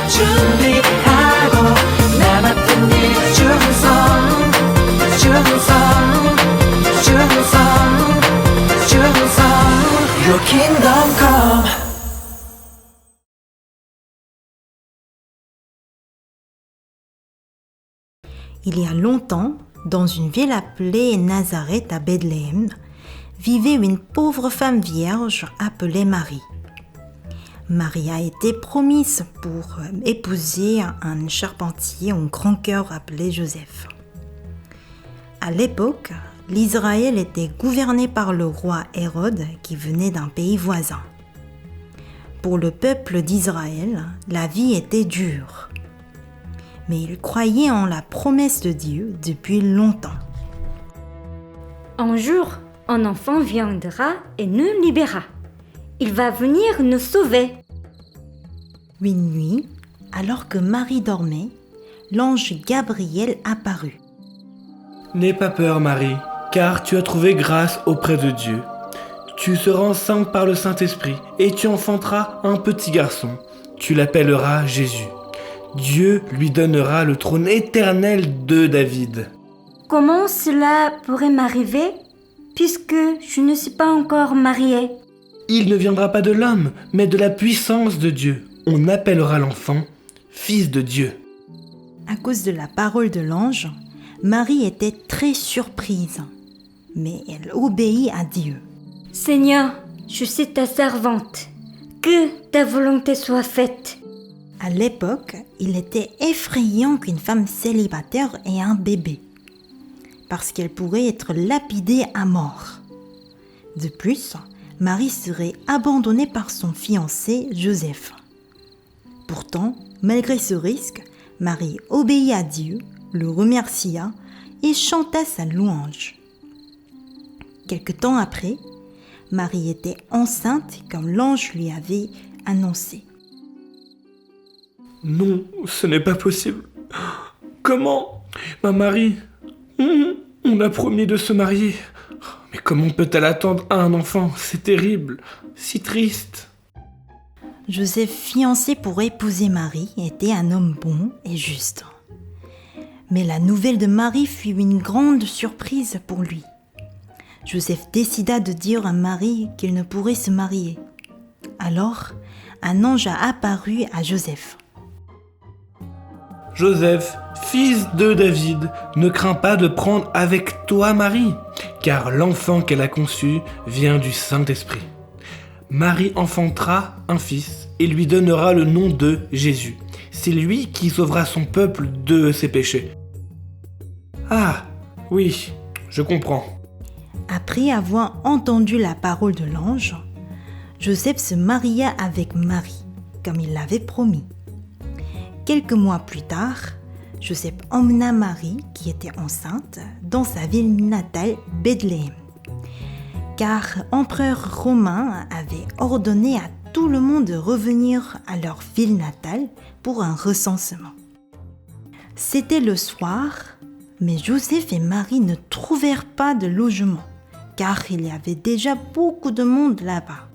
준비하고 나 맡은 일 충성 Your kingdom come. Il y a longtemps, dans une ville appelée Nazareth à Bethléem, vivait une pauvre femme vierge appelée Marie. Marie a été promise pour épouser un charpentier au grand cœur appelé Joseph. À l'époque, l'Israël était gouverné par le roi Hérode qui venait d'un pays voisin. Pour le peuple d'Israël, la vie était dure. Mais il croyait en la promesse de Dieu depuis longtemps. Un jour, un enfant viendra et nous libérera. Il va venir nous sauver. Une nuit, alors que Marie dormait, l'ange Gabriel apparut. N'aie pas peur, Marie, car tu as trouvé grâce auprès de Dieu. Tu seras enceinte par le Saint-Esprit et tu enfanteras un petit garçon. Tu l'appelleras Jésus. Dieu lui donnera le trône éternel de David. Comment cela pourrait m'arriver puisque je ne suis pas encore mariée? Il ne viendra pas de l'homme, mais de la puissance de Dieu. On appellera l'enfant Fils de Dieu. À cause de la parole de l'ange, Marie était très surprise, mais elle obéit à Dieu. Seigneur, je suis ta servante. Que ta volonté soit faite. À l'époque, il était effrayant qu'une femme célibataire ait un bébé, parce qu'elle pourrait être lapidée à mort. De plus, Marie serait abandonnée par son fiancé Joseph. Pourtant, malgré ce risque, Marie obéit à Dieu, le remercia et chanta sa louange. Quelque temps après, Marie était enceinte comme l'ange lui avait annoncé. Non, ce n'est pas possible. Comment? Ma Marie, on a promis de se marier. Mais comment peut-elle attendre un enfant? C'est terrible, si triste. Joseph, fiancé pour épouser Marie, était un homme bon et juste. Mais la nouvelle de Marie fut une grande surprise pour lui. Joseph décida de dire à Marie qu'il ne pourrait se marier. Alors, un ange a apparu à Joseph. Joseph, fils de David, ne crains pas de prendre avec toi Marie, car l'enfant qu'elle a conçu vient du Saint-Esprit. Marie enfantera un fils et lui donnera le nom de Jésus. C'est lui qui sauvera son peuple de ses péchés. Ah, oui, je comprends. Après avoir entendu la parole de l'ange, Joseph se maria avec Marie, comme il l'avait promis. Quelques mois plus tard, Joseph emmena Marie, qui était enceinte, dans sa ville natale, Bethléem. Car l'empereur romain avait ordonné à tout le monde de revenir à leur ville natale pour un recensement. C'était le soir, mais Joseph et Marie ne trouvèrent pas de logement, car il y avait déjà beaucoup de monde là-bas.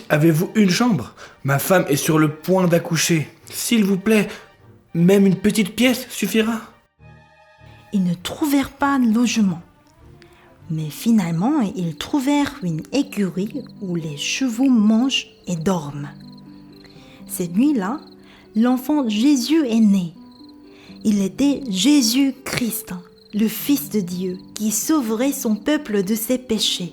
Avez-vous une chambre? Ma femme est sur le point d'accoucher. S'il vous plaît, même une petite pièce suffira. Ils ne trouvèrent pas de logement. Mais finalement, ils trouvèrent une écurie où les chevaux mangent et dorment. Cette nuit-là, l'enfant Jésus est né. Il était Jésus-Christ, le Fils de Dieu, qui sauverait son peuple de ses péchés.